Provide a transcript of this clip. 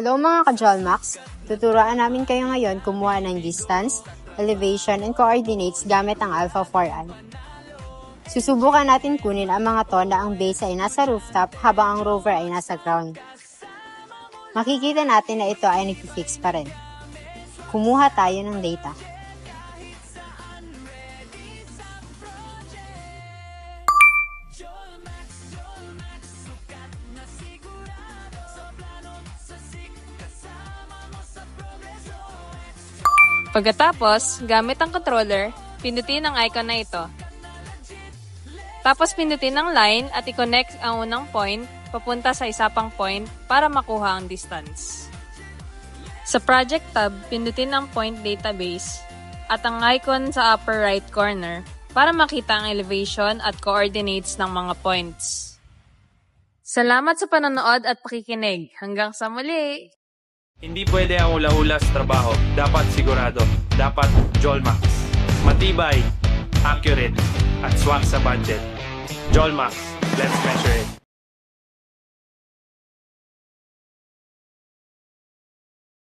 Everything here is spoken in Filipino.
Hello mga ka-Jolmax! Tuturuan namin kayo ngayon kumuha ng distance, elevation, and coordinates gamit ang Alpha 4i. Susubukan natin kunin ang mga to na ang base ay nasa rooftop habang ang rover ay nasa ground. Makikita natin na ito ay nag-fix pa rin. Kumuha tayo ng data. Pagkatapos, gamit ang controller, pindutin ang icon na ito. Tapos pindutin ang line at i-connect ang unang point papunta sa isa pang point para makuha ang distance. Sa Project tab, pindutin ang Point Database at ang icon sa upper right corner para makita ang elevation at coordinates ng mga points. Salamat sa panonood at pakikinig. Hanggang sa muli! Hindi pwede ang hula-hula sa trabaho. Dapat sigurado. Dapat Jolmax. Matibay, accurate, at swak sa budget. Jolmax. Let's measure it.